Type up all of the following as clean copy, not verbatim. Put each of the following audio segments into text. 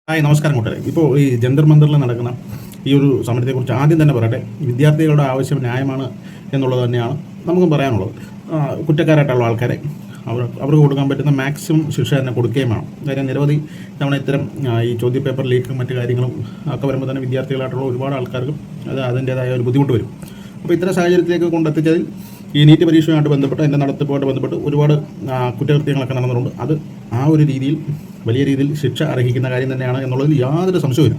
Hi, നമസ്കാരം കൂട്ടുകാരെ. ഇപ്പോൾ ഈ ജന്തർ മന്ദറിൽ നടക്കുന്ന ഈ ഒരു സമരത്തെക്കുറിച്ച് ആദ്യം തന്നെ പറയട്ടെ. വിദ്യാർത്ഥികളുടെ ആവശ്യം ന്യായമാണ് എന്നുള്ളത് തന്നെയാണ് നമുക്കും പറയാനുള്ളത്. കുറ്റക്കാരായിട്ടുള്ള ആൾക്കാരെ അവർക്ക് കൊടുക്കാൻ പറ്റുന്ന മാക്സിമം ശിക്ഷ തന്നെ കൊടുക്കുകയും വേണം. കാര്യം നിരവധി തവണ ഇത്തരം ഈ ചോദ്യപേപ്പർ ലീക്കും മറ്റു കാര്യങ്ങളും ഒക്കെ വരുമ്പോൾ തന്നെ വിദ്യാർത്ഥികളായിട്ടുള്ള ഒരുപാട് ആൾക്കാർക്കും അതിൻ്റേതായ ഒരു ബുദ്ധിമുട്ട് വരും. അപ്പോൾ ഇത്തരം സാഹചര്യത്തിലേക്ക് കൊണ്ടെത്തിച്ചതിൽ ഈ നീറ്റ് പരീക്ഷയുമായിട്ട് ബന്ധപ്പെട്ട് എൻ്റെ നടത്തിപ്പുമായിട്ട് ബന്ധപ്പെട്ട് ഒരുപാട് കുറ്റകൃത്യങ്ങളൊക്കെ നടന്നിട്ടുണ്ട്. അത് ആ ഒരു രീതിയിൽ വലിയ രീതിയിൽ ശിക്ഷ അർഹിക്കുന്ന കാര്യം തന്നെയാണ് എന്നുള്ളതിൽ യാതൊരു സംശയമില്ല.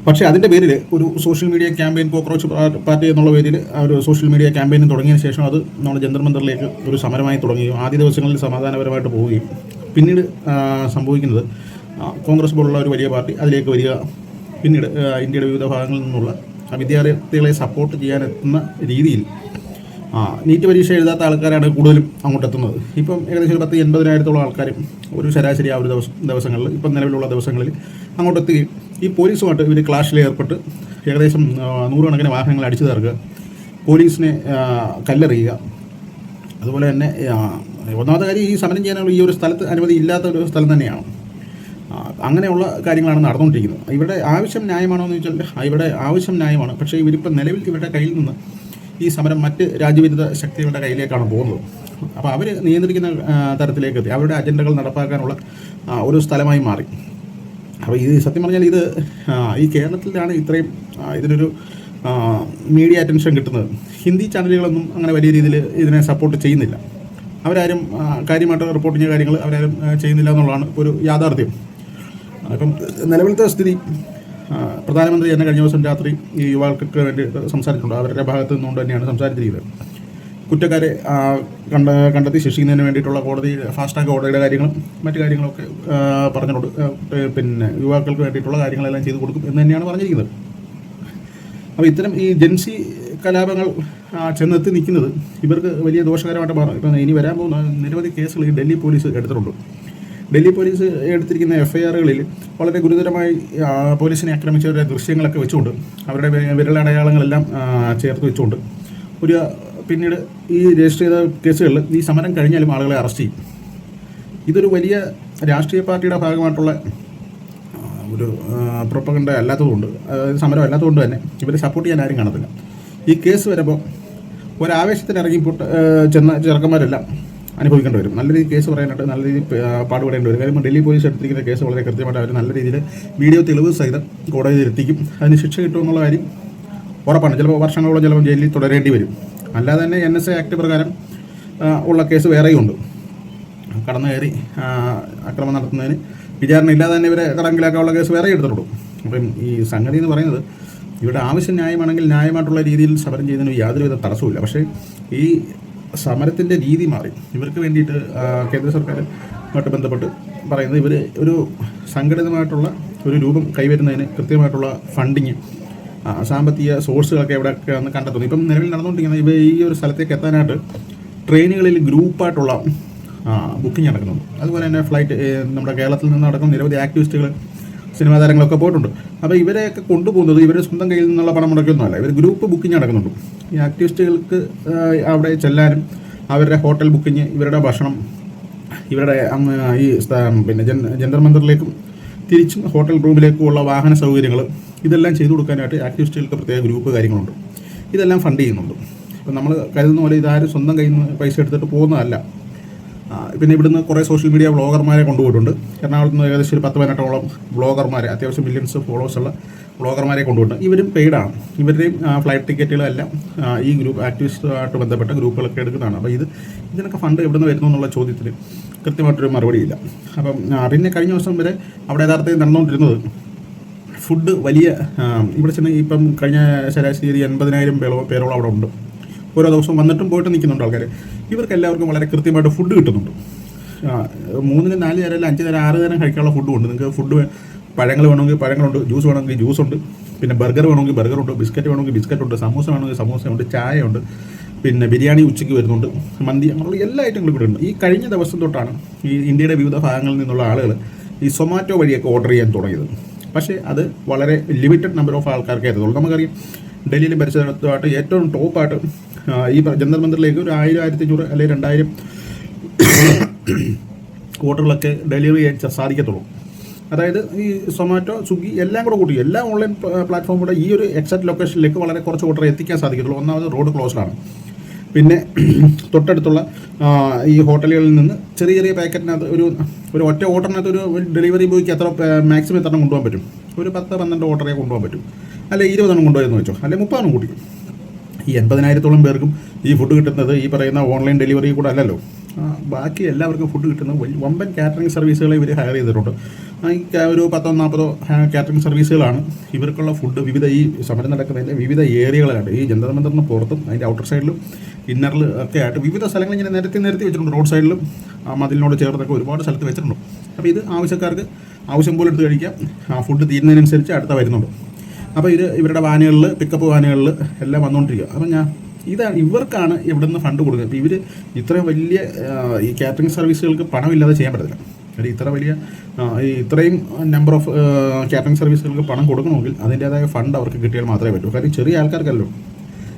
പക്ഷേ അതിൻ്റെ പേരിൽ ഒരു social media campaign, cockroach party എന്നുള്ള പേരിൽ ഒരു സോഷ്യൽ മീഡിയ ക്യാമ്പയിൻ തുടങ്ങിയതിന് ശേഷം അത് നമ്മൾ ജന്തർ മന്ദറിലേക്ക് ഒരു സമരമായി തുടങ്ങുകയും ആദ്യ ദിവസങ്ങളിൽ സമാധാനപരമായിട്ട് പോവുകയും പിന്നീട് സംഭവിക്കുന്നത് കോൺഗ്രസ് പോലുള്ള ഒരു വലിയ പാർട്ടി അതിലേക്ക് വരിക, പിന്നീട് ഇന്ത്യയുടെ വിവിധ ഭാഗങ്ങളിൽ നിന്നുള്ള വിദ്യാർത്ഥികളെ സപ്പോർട്ട് ചെയ്യാനെത്തുന്ന രീതിയിൽ നീറ്റ് പരീക്ഷ എഴുതാത്ത ആൾക്കാരാണ് കൂടുതലും അങ്ങോട്ട് എത്തുന്നത്. ഇപ്പം ഏകദേശം ഒരു 10,000-80,000 ആൾക്കാരും ഒരു ശരാശരി ആ ഒരു ദിവസങ്ങളിൽ ഇപ്പം നിലവിലുള്ള ദിവസങ്ങളിൽ അങ്ങോട്ട് എത്തുകയും ഈ പോലീസുമായിട്ട് ഇവർ ക്ലാഷിൽ ഏർപ്പെട്ട് ഏകദേശം 100 കണക്കിന് വാഹനങ്ങൾ അടിച്ചു തീർക്കുക, പോലീസിനെ കല്ലെറിയുക. അതുപോലെ തന്നെ ഒന്നാമത്തെ കാര്യം, ഈ സമരം ചെയ്യാനുള്ള ഈ ഒരു സ്ഥലത്ത് അനുമതി ഇല്ലാത്ത ഒരു സ്ഥലം തന്നെയാണ്. അങ്ങനെയുള്ള കാര്യങ്ങളാണ് നടന്നുകൊണ്ടിരിക്കുന്നത്. ഇവരുടെ ആവശ്യം ന്യായമാണോ എന്ന് ചോദിച്ചാൽ ഇവിടെ ആവശ്യം ന്യായമാണ്. പക്ഷേ ഇവരിപ്പം നിലവിൽ ഇവരുടെ കയ്യിൽ നിന്ന് ഈ സമരം മറ്റ് രാജ്യവിരുദ്ധ ശക്തികളുടെ കയ്യിലേക്കാണ് പോകുന്നത്. അപ്പോൾ അവർ നിയന്ത്രിക്കുന്ന തരത്തിലേക്ക് എത്തി, അവരുടെ അജണ്ടകൾ നടപ്പാക്കാനുള്ള ഒരു സ്ഥലമായി മാറി. അപ്പോൾ ഇത് സത്യം പറഞ്ഞാൽ ഇത് ഈ കേരളത്തിലാണ് ഇത്രയും ഇതിനൊരു മീഡിയ അറ്റൻഷൻ കിട്ടുന്നത്. ഹിന്ദി ചാനലുകളൊന്നും അങ്ങനെ വലിയ രീതിയിൽ ഇതിനെ സപ്പോർട്ട് ചെയ്യുന്നില്ല. അവരാരും കാര്യമായിട്ട് റിപ്പോർട്ട് ചെയ്യുന്ന കാര്യങ്ങൾ അവരാരും ചെയ്യുന്നില്ല എന്നുള്ളതാണ് ഒരു യാഥാർത്ഥ്യം. ഇപ്പം നിലവിലത്തെ സ്ഥിതി, പ്രധാനമന്ത്രി തന്നെ കഴിഞ്ഞ ദിവസം രാത്രി ഈ യുവാക്കൾക്ക് വേണ്ടി സംസാരിച്ചിട്ടുണ്ട്. അവരുടെ ഭാഗത്തു നിന്നുകൊണ്ട് തന്നെയാണ് സംസാരിച്ചിരിക്കുന്നത്. കുറ്റക്കാരെ കണ്ടെത്തി ശിക്ഷിക്കുന്നതിന് വേണ്ടിയിട്ടുള്ള കോടതി ഫാസ്റ്റ് ട്രാക്ക് കോടതിയുടെ കാര്യങ്ങളും മറ്റു കാര്യങ്ങളൊക്കെ പറഞ്ഞിട്ടുണ്ട്. പിന്നെ യുവാക്കൾക്ക് വേണ്ടിയിട്ടുള്ള കാര്യങ്ങളെല്ലാം ചെയ്തു കൊടുക്കും എന്ന് തന്നെയാണ് പറഞ്ഞിരിക്കുന്നത്. അപ്പോൾ ഇത്തരം ഈ ജൻസി കലാപങ്ങൾ ചെന്നെത്തി നിൽക്കുന്നത് ഇവർക്ക് വലിയ ദോഷകരമായിട്ട് മാറും. ഇപ്പം ഇനി വരാൻ പോകുന്ന നിരവധി കേസുകൾ ഈ ഡൽഹി പോലീസ് എടുത്തിട്ടുണ്ട്. ഡൽഹി പോലീസ് എടുത്തിരിക്കുന്ന FIRകളിൽ വളരെ ഗുരുതരമായി പോലീസിനെ ആക്രമിച്ചവരുടെ ദൃശ്യങ്ങളൊക്കെ വെച്ചുകൊണ്ട് അവരുടെ വിരലടയാളങ്ങളെല്ലാം ചേർത്ത് വെച്ചുകൊണ്ട് പിന്നീട് ഈ രജിസ്റ്റർ ചെയ്ത കേസുകളിൽ ഈ സമരം കഴിഞ്ഞാലും ആളുകളെ അറസ്റ്റ് ചെയ്യും. ഇതൊരു വലിയ രാഷ്ട്രീയ പാർട്ടിയുടെ ഭാഗമായിട്ടുള്ള ഒരു പ്രൊപ്പഗണ്ട അല്ലാത്തതുകൊണ്ട്, സമരം അല്ലാത്തതുകൊണ്ട് തന്നെ ഇവരെ സപ്പോർട്ട് ചെയ്യാൻ ആരും കാണത്തില്ല. ഈ കേസ് വരുമ്പോൾ ഒരാവേശത്തിന് ഇറങ്ങി ചെന്ന ചെറുക്കന്മാരെല്ലാം അനുഭവിക്കേണ്ടി വരും. നല്ല രീതിയിൽ കേസ് പറയാനായിട്ട് നല്ല രീതിയിൽ പാടുപെടേണ്ടി വരും. കാര്യം ഡൽഹി പോലീസ് എടുത്തിരിക്കുന്ന കേസ് വളരെ കൃത്യമായിട്ട് അവർ നല്ല രീതിയിൽ വീഡിയോ തെളിവ് സഹിതം കോടതിയിൽ എത്തിക്കും. അതിന് ശിക്ഷ കിട്ടുമെന്നുള്ള കാര്യം ഉറപ്പാണ്. ചിലപ്പോൾ വർഷങ്ങളോളം ചിലപ്പോൾ ജയിലിൽ തുടരേണ്ടി വരും. അല്ലാതെ തന്നെ NSA ആക്ട് പ്രകാരം ഉള്ള കേസ് വേറെയുണ്ട്. കടന്നു കയറി അക്രമം നടത്തുന്നതിന് വിചാരണ ഇല്ലാതെ തന്നെ ഇവരെ തടങ്കിലാക്കാനുള്ള കേസ് വേറെ എടുത്തിട്ടുള്ളൂ. അപ്പം ഈ സംഗതി എന്ന് പറയുന്നത് ഇവിടെ ആവശ്യം ന്യായമാണെങ്കിൽ ന്യായമായിട്ടുള്ള രീതിയിൽ സമരം ചെയ്യുന്നതിന് യാതൊരുവിധ തടസ്സമില്ല. പക്ഷേ ഈ സമരത്തിൻ്റെ രീതി മാറി. ഇവർക്ക് വേണ്ടിയിട്ട് കേന്ദ്ര സർക്കാരുമായിട്ട് ബന്ധപ്പെട്ട് പറയുന്നത് ഇവർ ഒരു സംഘടിതമായിട്ടുള്ള ഒരു രൂപം കൈവരുന്നതിന് കൃത്യമായിട്ടുള്ള ഫണ്ടിങ്, സാമ്പത്തിക സോഴ്സുകളൊക്കെ എവിടെയൊക്കെയാണെന്ന് കണ്ടെത്തുന്നു. ഇപ്പം നിലവിൽ നടന്നുകൊണ്ടിരിക്കുന്നത് ഇവ ഈ ഒരു സ്ഥലത്തേക്ക് എത്താനായിട്ട് ട്രെയിനുകളിൽ ഗ്രൂപ്പായിട്ടുള്ള ബുക്കിംഗ് നടക്കുന്നുണ്ട്. അതുപോലെ തന്നെ ഫ്ലൈറ്റ്, നമ്മുടെ കേരളത്തിൽ നിന്ന് നടക്കുന്ന നിരവധി ആക്ടിവിസ്റ്റുകൾ, സിനിമാ താരങ്ങളൊക്കെ പോയിട്ടുണ്ട്. അപ്പോൾ ഇവരെയൊക്കെ കൊണ്ടുപോകുന്നത് ഇവരുടെ സ്വന്തം കയ്യിൽ നിന്നുള്ള പണം മുടക്കൊന്നുമല്ല, ഇവർ ഗ്രൂപ്പ് ബുക്കിംഗ് നടക്കുന്നുണ്ട്. ഈ ആക്ടിവിസ്റ്റുകൾക്ക് അവിടെ ചെല്ലാനും അവരുടെ ഹോട്ടൽ ബുക്കിംഗ്, ഇവരുടെ ഭക്ഷണം, ഇവരുടെ ഈ പിന്നെ ജന്തർ മന്ദറിലേക്കും തിരിച്ചും ഹോട്ടൽ റൂമിലേക്കുമുള്ള വാഹന സൗകര്യങ്ങൾ, ഇതെല്ലാം ചെയ്തു കൊടുക്കാനായിട്ട് ആക്ടിവിസ്റ്റുകൾക്ക് പ്രത്യേക ഗ്രൂപ്പ് കാര്യങ്ങളുണ്ട്. ഇതെല്ലാം ഫണ്ട് ചെയ്യുന്നുണ്ട്. ഇപ്പം നമ്മൾ കരുതുന്ന പോലെ ഇതാരും സ്വന്തം കയ്യിൽ നിന്ന് പൈസ എടുത്തിട്ട് പോകുന്നതല്ല. പിന്നെ ഇവിടുന്ന് കുറേ സോഷ്യൽ മീഡിയ വ്ളോഗർമാരെ കൊണ്ടുപോയിട്ടുണ്ട്. എറണാകുളത്ത് നിന്ന് ഏകദേശം ഒരു 10-18ഓളം വ്ളോഗർമാരെ, അത്യാവശ്യം മില്യൺസ് ഫോളോവേഴ്സുള്ള വ്ളോഗർമാരെ കൊണ്ടുപോയിട്ടുണ്ട്. ഇവരും പെയ്ഡാണ്. ഇവരുടെയും ഫ്ലൈറ്റ് ടിക്കറ്റുകളെല്ലാം ഈ ഗ്രൂപ്പ് ആക്ടിവിസ്റ്റുമായിട്ട് ബന്ധപ്പെട്ട ഗ്രൂപ്പുകളൊക്കെ എടുക്കുന്നതാണ്. അപ്പോൾ ഇതിനൊക്കെ ഫണ്ട് എവിടെ നിന്ന് വരുന്നു എന്നുള്ള ചോദ്യത്തിന് കൃത്യമായിട്ടൊരു മറുപടിയില്ല. അപ്പം പിന്നെ കഴിഞ്ഞ ദിവസം വരെ അവിടെ യഥാർത്ഥത്തിൽ നടന്നുകൊണ്ടിരുന്നത് ഫുഡ് വലിയ ഇവിടെ ചെന്ന് ഇപ്പം കഴിഞ്ഞ ശരാശരി 80,000 പേരോളം അവിടെ ഉണ്ട്. ഓരോ ദിവസവും വന്നിട്ടും പോയിട്ട് നിൽക്കുന്നുണ്ട് ആൾക്കാർ. ഇവർക്ക് എല്ലാവർക്കും വളരെ കൃത്യമായിട്ട് ഫുഡ് കിട്ടുന്നുണ്ട്. 3, 4 നേരം, 5 നേരം, 6 നേരം കഴിക്കാനുള്ള ഫുഡും ഉണ്ട്. നിങ്ങൾക്ക് ഫുഡ് പഴങ്ങൾ വേണമെങ്കിൽ പഴങ്ങളുണ്ട്, ജ്യൂസ് വേണമെങ്കിൽ ജ്യൂസുണ്ട്, പിന്നെ ബർഗർ വേണമെങ്കിൽ ബർഗറുണ്ട്, ബിസ്ക്കറ്റ് വേണമെങ്കിൽ ബിസ്ക്കറ്റുണ്ട്, സമൂസ വേണമെങ്കിൽ സമൂസയുണ്ട്, ചായയുണ്ട്, പിന്നെ ബിരിയാണി ഉച്ചയ്ക്ക് വരുന്നുണ്ട്, മന്തി, അങ്ങനെയുള്ള എല്ലാ ഐറ്റങ്ങളും ഇവിടെ ഉണ്ട്. ഈ കഴിഞ്ഞ ദിവസം തൊട്ടാണ് ഈ ഇന്ത്യയുടെ വിവിധ ഭാഗങ്ങളിൽ നിന്നുള്ള ആളുകൾ ഈ സൊമാറ്റോ വഴിയൊക്കെ ഓർഡർ ചെയ്യാൻ തുടങ്ങിയത്. പക്ഷേ അത് വളരെ ലിമിറ്റഡ് നമ്പർ ഓഫ് ആൾക്കാർക്ക് എത്തുള്ളൂ. നമുക്കറിയാം ഡൽഹിയിലും പരിസരത്തുമായിട്ട് ഏറ്റവും ടോപ്പായിട്ട് ഈ ജന്തർ മന്ദറിലേക്ക് ഒരു 1000, 1500 അല്ലെങ്കിൽ 2000 ഓർഡറുകളൊക്കെ ഡെലിവറി ചെയ്യാൻ സാധിക്കത്തുള്ളൂ. അതായത് ഈ സൊമാറ്റോ, സ്വിഗ്ഗി എല്ലാം കൂടെ കൂട്ടി എല്ലാ ഓൺലൈൻ പ്ലാറ്റ്ഫോമുകളുടെ ഈ ഒരു എക്സാക്ട് ലൊക്കേഷനിലേക്ക് വളരെ കുറച്ച് ഓർഡർ എത്തിക്കാൻ സാധിക്കത്തുള്ളൂ. ഒന്നാമത് റോഡ് ക്ലോസ്ഡാണ്. പിന്നെ തൊട്ടടുത്തുള്ള ഈ ഹോട്ടലുകളിൽ നിന്ന് ചെറിയ ചെറിയ പാക്കറ്റിനകത്ത് ഒരു ഒറ്റ ഓർഡറിനകത്ത് ഒരു ഡെലിവറി ബോയ്ക്ക് എത്ര മാക്സിമം എത്ര കൊണ്ടുപോകാൻ പറ്റും? ഒരു 10-12 ഓർഡറേ കൊണ്ടുപോകാൻ പറ്റും. അല്ലെ 20 കൊണ്ടുപോയെന്ന് വെച്ചോ, അല്ലെ 30 കൂട്ടി. ഈ 80,000-ഓളം പേർക്കും ഈ ഫുഡ് കിട്ടുന്നത് ഈ പറയുന്ന ഓൺലൈൻ ഡെലിവറി കൂടെ അല്ലല്ലോ. ബാക്കി എല്ലാവർക്കും ഫുഡ് കിട്ടുന്നത് വമ്പൻ കാറ്ററിംഗ് സർവീസുകളെ ഇവർ ഹയർ ചെയ്തിട്ടുണ്ട്. ഒരു 10-40 കാറ്ററിംഗ് സർവീസുകളാണ് ഇവർക്കുള്ള ഫുഡ് വിവിധ ഈ സമരം നടക്കുന്നതിൻ്റെ വിവിധ ഏരിയകളായിട്ട് ഈ ജന്തർ മന്ദറിന് പുറത്തും അതിൻ്റെ ഔട്ടർ സൈഡിലും ഇന്നറിൽ ഒക്കെ ആയിട്ട് വിവിധ സ്ഥലങ്ങൾ ഇങ്ങനെ നിരത്തി വെച്ചിട്ടുണ്ട്. റോഡ് സൈഡിലും മതിലിനോട് ചേർന്നൊക്കെ ഒരുപാട് സ്ഥലത്ത് വെച്ചിട്ടുണ്ട്. അപ്പോൾ ഇത് ആവശ്യക്കാർക്ക് ആവശ്യം പോലെ എടുത്ത് കഴിക്കാം. ഫുഡ് തീരുന്നതിനനുസരിച്ച് അടുത്ത വരുന്നുണ്ട്. അപ്പോൾ ഇവരുടെ വാനുകളിൽ, പിക്കപ്പ് വാനുകളിൽ എല്ലാം വന്നുകൊണ്ടിരിക്കുക. അപ്പം ഇവർക്കാണ് ഇവിടെ നിന്ന് ഫണ്ട് കൊടുക്കുന്നത്. അപ്പോൾ ഇവർ ഇത്രയും വലിയ ഈ കാറ്ററിംഗ് സർവീസുകൾക്ക് പണമില്ലാതെ ചെയ്യാൻ പറ്റത്തില്ല. ഇത്രയും നമ്പർ ഓഫ് കാറ്ററിംഗ് സർവീസുകൾക്ക് പണം കൊടുക്കണമെങ്കിൽ അതിൻ്റേതായ ഫണ്ട് അവർക്ക് കിട്ടിയാൽ മാത്രമേ പറ്റൂ. കാര്യം ചെറിയ ആൾക്കാർക്കല്ലോ,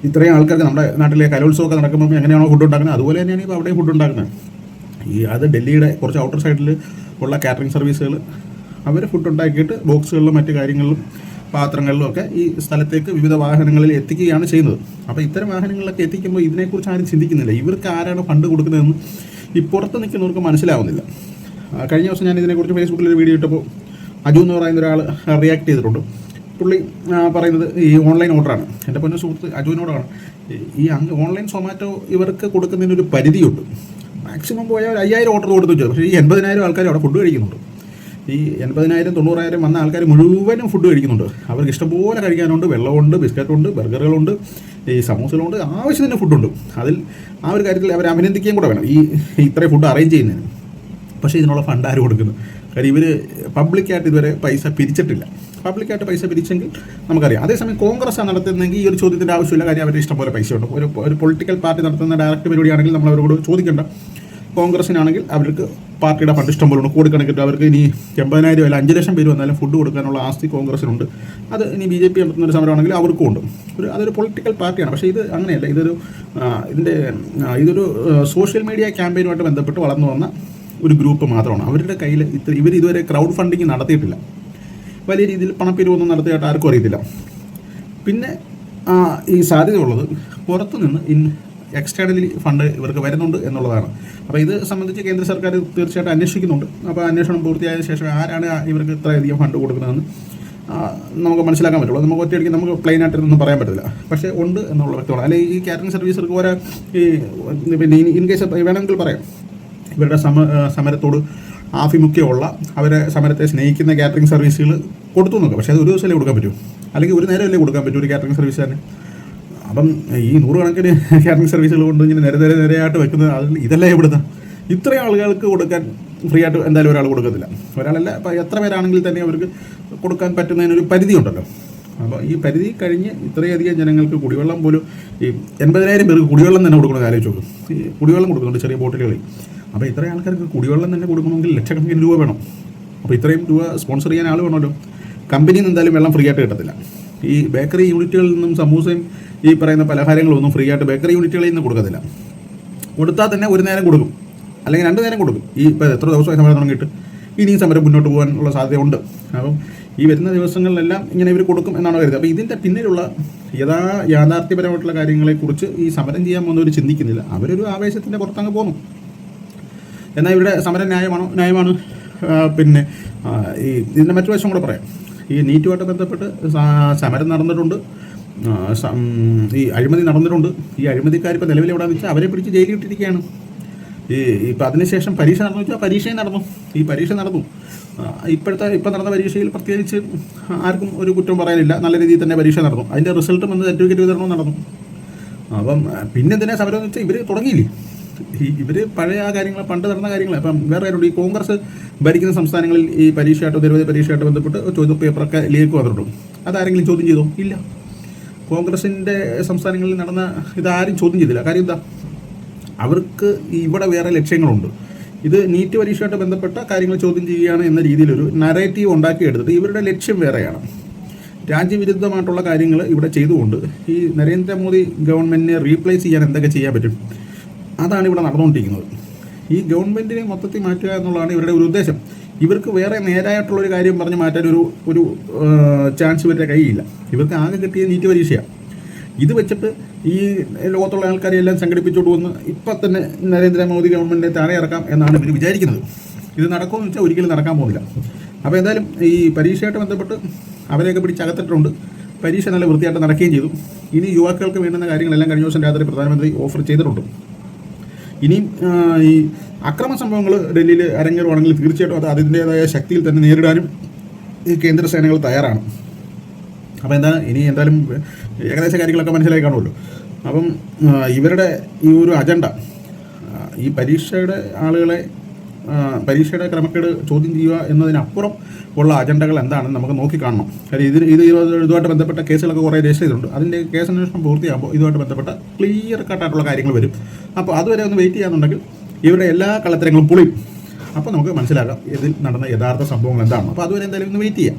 ഇത്രയും ആൾക്കാർക്ക് നമ്മുടെ നാട്ടിലെ കലോത്സവമൊക്കെ നടക്കുമ്പോൾ എങ്ങനെയാണോ ഫുഡ് ഉണ്ടാക്കുന്നത് അതുപോലെ തന്നെയാണ് ഇപ്പോൾ അവിടെയും ഫുഡ് ഉണ്ടാക്കുന്നത്. അത് ഡൽഹിയുടെ കുറച്ച് ഔട്ടർ സൈഡിൽ ഉള്ള കാറ്ററിംഗ് സർവീസുകൾ അവർ ഫുഡ് ഉണ്ടാക്കിയിട്ട് ബോക്സുകളിലും മറ്റു കാര്യങ്ങളിലും പാത്രങ്ങളിലും ഒക്കെ ഈ സ്ഥലത്തേക്ക് വിവിധ വാഹനങ്ങളിൽ എത്തിക്കുകയാണ് ചെയ്യുന്നത്. അപ്പോൾ ഇത്തരം വാഹനങ്ങളിലൊക്കെ എത്തിക്കുമ്പോൾ ഇതിനെക്കുറിച്ച് ആരും ചിന്തിക്കുന്നില്ല. ഇവർക്ക് ആരാണ് ഫണ്ട് കൊടുക്കുന്നതെന്ന് ഈ പുറത്ത് നിൽക്കുന്നവർക്ക് മനസ്സിലാവുന്നില്ല. കഴിഞ്ഞ ദിവസം ഞാൻ ഇതിനെക്കുറിച്ച് ഫേസ്ബുക്കിൽ ഒരു വീഡിയോ ഇട്ടപ്പോൾ അജു എന്ന് പറയുന്ന ഒരാൾ റിയാക്ട് ചെയ്തിട്ടുണ്ട്. പുള്ളി പറയുന്നത് ഈ ഓൺലൈൻ ഓർഡറാണ്. എൻ്റെ പൊന്ന സുഹൃത്ത് അജുവിനോടാണ്, ഈ ഓൺലൈൻ സൊമാറ്റോ ഇവർക്ക് കൊടുക്കുന്നതിനൊരു പരിധിയുണ്ട്. മാക്സിമം പോയാൽ 5,000 ഓർഡർ കൊടുത്തു വെച്ചു. പക്ഷേ ഈ 80,000 ആൾക്കാർ അവിടെ ഫുഡ് കഴിക്കുന്നുണ്ട്. ഈ 80,000 90,000 വന്ന ആൾക്കാർ മുഴുവനും ഫുഡ് കഴിക്കുന്നുണ്ട്. അവർക്ക് ഇഷ്ടംപോലെ കഴിക്കാനുണ്ട്. വെള്ളമുണ്ട്, ബിസ്ക്കറ്റുണ്ട്, ബർഗറുകളുണ്ട്, ഈ സമൂസകളുണ്ട്, ആവശ്യത്തിന് ഫുഡുണ്ട്. അതിൽ ആ ഒരു കാര്യത്തിൽ അവർ അഭിനന്ദിക്കുകയും കൂടെ വേണം ഈ ഇത്രയും ഫുഡ് അറേഞ്ച് ചെയ്യുന്നതിന്. പക്ഷേ ഇതിനുള്ള ഫണ്ട് ആര് കൊടുക്കുന്നു? കാര്യം ഇവർ പബ്ലിക്കായിട്ട് ഇതുവരെ പൈസ പിരിച്ചിട്ടില്ല. പബ്ലിക്കായിട്ട് പൈസ പിരിച്ചെങ്കിൽ നമുക്കറിയാം. അതേസമയം കോൺഗ്രസ് നടത്തുന്നെങ്കിൽ ഈ ഒരു ചോദ്യത്തിൻ്റെ ആവശ്യമില്ല. കാര്യം അവരുടെ ഇഷ്ടംപോലെ പൈസയുണ്ട്. ഒരു പൊളിറ്റിക്കൽ പാർട്ടി നടത്തുന്ന ഡയറക്റ്റ് പരിപാടിയാണെങ്കിൽ നമ്മൾ അവരോട് ചോദിക്കേണ്ട. കോൺഗ്രസിനാണെങ്കിൽ അവർക്ക് പാർട്ടിയുടെ ഫണ്ട് ഇഷ്ടം പോലെ ഉണ്ട്. കോടിക്കണക്കിട്ട് അവർക്ക് ഇനി 80,000 അല്ല 5 ലക്ഷം പേര് വന്നാലും ഫുഡ് കൊടുക്കാനുള്ള ആസ്തി കോൺഗ്രസിനുണ്ട്. അത് ഇനി BJP നടത്തുന്ന ഒരു സമരമാണെങ്കിൽ അവർക്കും ഉണ്ട്. അതൊരു പൊളിറ്റിക്കൽ പാർട്ടിയാണ്. പക്ഷേ ഇത് അങ്ങനെയല്ല. ഇതൊരു സോഷ്യൽ മീഡിയ ക്യാമ്പയിനുമായിട്ട് ബന്ധപ്പെട്ട് വളർന്നു വന്ന ഒരു ഗ്രൂപ്പ് മാത്രമാണ്. അവരുടെ കയ്യിൽ ഇവർ ഇതുവരെ ക്രൗഡ് ഫണ്ടിങ് നടത്തിയിട്ടില്ല. വലിയ രീതിയിൽ പണപ്പിരിവൊന്നും നടത്തിയിട്ട് ആർക്കും അറിയത്തില്ല. പിന്നെ ഈ സാധ്യതയുള്ളത് പുറത്തുനിന്ന് എക്സ്റ്റേണലി ഫണ്ട് ഇവർക്ക് വരുന്നുണ്ട് എന്നുള്ളതാണ്. അപ്പോൾ ഇത് സംബന്ധിച്ച് കേന്ദ്ര സർക്കാർ തീർച്ചയായിട്ടും അന്വേഷിക്കുന്നുണ്ട്. അപ്പോൾ അന്വേഷണം പൂർത്തിയായ ശേഷം ആരാണ് ഇവർക്ക് ഇത്രയധികം ഫണ്ട് കൊടുക്കുന്നതെന്ന് നമുക്ക് മനസ്സിലാക്കാൻ പറ്റുള്ളൂ. നമുക്ക് ഒറ്റയടിക്ക് നമുക്ക് പ്ലെയിനായിട്ടൊന്നും പറയാൻ പറ്റില്ല. പക്ഷേ ഉണ്ട് എന്നുള്ള വ്യക്തമാണ്. അല്ലെങ്കിൽ ഈ കാറ്ററിംഗ് സർവീസുകൾക്ക് പിന്നെ ഇൻ കേസ് വേണമെങ്കിൽ പറയാം, ഇവരുടെ സമരത്തോട് ആഭിമുഖ്യമുള്ള അവരെ സമരത്തെ സ്നേഹിക്കുന്ന കാറ്ററിംഗ് സർവീസുകൾ കൊടുത്തു നോക്കാം. പക്ഷേ അത് ഒരു ദിവസമല്ലേ കൊടുക്കാൻ പറ്റൂ, അല്ലെങ്കിൽ ഒരു നേരമല്ലേ കൊടുക്കാൻ പറ്റൂ ഒരു കാറ്ററിംഗ് സർവീസ് തന്നെ. അപ്പം ഈ 100 കണക്കിന് കാറ്ററിംഗ് സർവീസുകൾ കൊണ്ട് ഇങ്ങനെ നിരയായിട്ട് വെക്കുന്നത് ഇതല്ലേ ഇവിടുന്ന് ഇത്രയും ആളുകൾക്ക് കൊടുക്കാൻ ഫ്രീ ആയിട്ട് എന്തായാലും ഒരാൾ കൊടുക്കത്തില്ല. ഒരാളല്ല, ഇപ്പോൾ എത്ര പേരാണെങ്കിൽ തന്നെ അവർക്ക് കൊടുക്കാൻ പറ്റുന്നതിനൊരു പരിധിയുണ്ടല്ലോ. അപ്പോൾ ഈ പരിധി കഴിഞ്ഞ് ഇത്രയധികം ജനങ്ങൾക്ക് കുടിവെള്ളം പോലും ഈ 80,000 പേർക്ക് കുടിവെള്ളം തന്നെ കൊടുക്കണമെന്ന് ആലോചിച്ച് നോക്കും. ഈ കുടിവെള്ളം കൊടുക്കുന്നുണ്ട് ചെറിയ ബോട്ടിലുകളിൽ. അപ്പോൾ ഇത്രയും ആൾക്കാർക്ക് കുടിവെള്ളം തന്നെ കൊടുക്കണമെങ്കിൽ ലക്ഷക്കണക്കിന് രൂപ വേണം. അപ്പോൾ ഇത്രയും രൂപ സ്പോൺസർ ചെയ്യാൻ ആൾ വേണമല്ലോ. കമ്പനിയിൽ നിന്ന് എന്തായാലും വെള്ളം ഫ്രീ ആയിട്ട് കിട്ടത്തില്ല. ഈ ബേക്കറി യൂണിറ്റുകളിൽ നിന്നും സമൂസയും ഈ പറയുന്ന പലഹാരങ്ങളൊന്നും ഫ്രീ ആയിട്ട് ബേക്കറി യൂണിറ്റുകളിൽ നിന്ന് കൊടുക്കത്തില്ല. കൊടുത്താൽ തന്നെ ഒരു നേരം കൊടുക്കും, അല്ലെങ്കിൽ 2 നേരം കൊടുക്കും. ഇപ്പോൾ എത്ര ദിവസമായി സമരം തുടങ്ങിയിട്ട് ഇനിയും സമരം മുന്നോട്ട് പോകാനുള്ള സാധ്യതയുണ്ട്. അപ്പം ഈ വരുന്ന ദിവസങ്ങളിലെല്ലാം ഇങ്ങനെ ഇവർ കൊടുക്കും എന്നാണ് കരുതുന്നത്. അപ്പോൾ ഇതിൻ്റെ പിന്നിലുള്ള യാഥാർത്ഥ്യപരമായിട്ടുള്ള കാര്യങ്ങളെക്കുറിച്ച് ഈ സമരം ചെയ്യാൻ പോകുന്നവർ ചിന്തിക്കുന്നില്ല. അവരൊരു ആവേശത്തിൻ്റെ പുറത്തങ്ങ് പോകുന്നു. എന്നാൽ ഇവരുടെ സമരം ന്യായമാണ്. പിന്നെ ഇതിൻ്റെ മറ്റു വശം കൂടെ പറയാം. ഈ നീറ്റുമായിട്ട് ബന്ധപ്പെട്ട് സമരം നടന്നിട്ടുണ്ട്, ഈ അഴിമതി നടന്നിട്ടുണ്ട്. ഈ അഴിമതിക്കാർ ഇപ്പോൾ നിലവിൽ എവിടെയാണെന്ന് വെച്ചാൽ അവരെ പിടിച്ച് ജയിലിൽ ഇട്ടിരിക്കുകയാണ്. ഇപ്പം അതിനുശേഷം പരീക്ഷ നടന്നു വെച്ചാൽ പരീക്ഷയും നടന്നു. ഈ പരീക്ഷ നടന്നു. ഇപ്പം നടന്ന പരീക്ഷയിൽ പ്രത്യേകിച്ച് ആർക്കും ഒരു കുറ്റം പറയാനില്ല. നല്ല രീതിയിൽ തന്നെ പരീക്ഷ നടന്നു. അതിൻ്റെ റിസൾട്ടും വന്ന് സർട്ടിഫിക്കറ്റ് വിതരണവും നടന്നു. അപ്പം പിന്നെ എന്തിനാ സമരം എന്ന് വെച്ചാൽ ഇവർ തുടങ്ങിയില്ലേ. ഇവർ പഴയ ആ കാര്യങ്ങൾ പണ്ട് നടന്ന കാര്യങ്ങൾ. അപ്പം വേറെ കാര്യമുണ്ട്. ഈ കോൺഗ്രസ് ഭരിക്കുന്ന സംസ്ഥാനങ്ങളിൽ ഈ പരീക്ഷയായിട്ടോ നിരവധി പരീക്ഷയായിട്ടോ ബന്ധപ്പെട്ട് ചോദ്യ പേപ്പറൊക്കെ ലീക്ക് വന്നിട്ടുണ്ട്. അതാരെങ്കിലും ചോദ്യം ചെയ്തോ? ഇല്ല. കോൺഗ്രസിൻ്റെ സംസ്ഥാനങ്ങളിൽ നടന്ന ഇതാരും ചോദ്യം ചെയ്തില്ല. കാര്യം എന്താ? അവർക്ക് ഇവിടെ വേറെ ലക്ഷ്യങ്ങളുണ്ട്. ഇത് നീറ്റ് പരീക്ഷയായിട്ട് ബന്ധപ്പെട്ട കാര്യങ്ങൾ ചോദ്യം ചെയ്യുകയാണ് എന്ന രീതിയിലൊരു നറേറ്റീവ് ഉണ്ടാക്കിയെടുത്തിട്ട് ഇവരുടെ ലക്ഷ്യം വേറെയാണ്. രാജ്യവിരുദ്ധമായിട്ടുള്ള കാര്യങ്ങൾ ഇവിടെ ചെയ്തുകൊണ്ട് ഈ നരേന്ദ്രമോദി ഗവൺമെൻറ്റിനെ റീപ്ലേസ് ചെയ്യാൻ എന്തൊക്കെ ചെയ്യാൻ പറ്റും, അതാണ് ഇവിടെ നടന്നുകൊണ്ടിരിക്കുന്നത്. ഈ ഗവൺമെൻറ്റിനെ മൊത്തത്തിൽ മാറ്റുക എന്നുള്ളതാണ് ഇവരുടെ ഒരു ഉദ്ദേശം. ഇവർക്ക് വേറെ നേരായിട്ടുള്ളൊരു കാര്യം പറഞ്ഞ് മാറ്റാൻ ഒരു ചാൻസ് ഇവരുടെ കയ്യിലില്ല. ഇവർക്ക് ആകെ കിട്ടിയ നീറ്റ് പരീക്ഷയാണ്. ഇത് വെച്ചിട്ട് ഈ ലോകത്തുള്ള ആൾക്കാരെല്ലാം സംഘടിപ്പിച്ചോട്ട് വന്ന് ഇപ്പം തന്നെ നരേന്ദ്രമോദി ഗവൺമെൻറ്റിനെ താഴെ ഇറക്കാം എന്നാണ് ഇവർ വിചാരിക്കുന്നത്. ഇത് നടക്കുമെന്ന് വെച്ചാൽ ഒരിക്കലും നടക്കാൻ പോകുന്നില്ല. അപ്പോൾ എന്തായാലും ഈ പരീക്ഷയായിട്ട് ബന്ധപ്പെട്ട് അവരെയൊക്കെ പിടിച്ചകത്തിട്ടുണ്ട്. പരീക്ഷ നല്ല വൃത്തിയായിട്ട് നടക്കുകയും ചെയ്തു. ഇനി യുവാക്കൾക്ക് വേണ്ടുന്ന കാര്യങ്ങളെല്ലാം കഴിഞ്ഞ ദിവസം രാത്രി പ്രധാനമന്ത്രി ഓഫർ ചെയ്തിട്ടുണ്ട്. ഇനിയും ഈ അക്രമ സംഭവങ്ങൾ ഡൽഹിയിൽ അരങ്ങേറുവാണെങ്കിൽ തീർച്ചയായിട്ടും അത് അതിൻ്റേതായ ശക്തിയിൽ തന്നെ നേരിടാനും ഈ കേന്ദ്ര സേനകൾ തയ്യാറാണ്. അപ്പോൾ എന്തായാലും ഏകദേശ കാര്യങ്ങളൊക്കെ മനസ്സിലായി കാണുമല്ലോ. അപ്പം ഇവരുടെ ഈ ഒരു അജണ്ട ഈ പരീക്ഷയുടെ ക്രമക്കേട് ചോദ്യം ചെയ്യുക എന്നതിനപ്പുറം ഉള്ള അജണ്ടകൾ എന്താണെന്ന് നമുക്ക് നോക്കിക്കാണണം. കാര്യം ഇതുമായിട്ട് ബന്ധപ്പെട്ട കേസുകളൊക്കെ കുറേ രജിസ്റ്റർ ചെയ്തിട്ടുണ്ട്. അതിൻ്റെ കേസ് അന്വേഷണം പൂർത്തിയാകുമ്പോൾ ഇതുമായിട്ട് ബന്ധപ്പെട്ട ക്ലിയർ കട്ടായിട്ടുള്ള കാര്യങ്ങൾ വരും. അപ്പോൾ അതുവരെ ഒന്ന് വെയിറ്റ് ചെയ്യാന്നുണ്ടെങ്കിൽ ഇവരുടെ എല്ലാ കളത്തരങ്ങളും പൊളിയും. അപ്പോൾ നമുക്ക് മനസ്സിലാക്കാം ഇതിൽ നടന്ന യഥാർത്ഥ സംഭവങ്ങൾ എന്താണ്. അപ്പോൾ അതുവരെ എന്തായാലും ഒന്ന് വെയിറ്റ് ചെയ്യാം.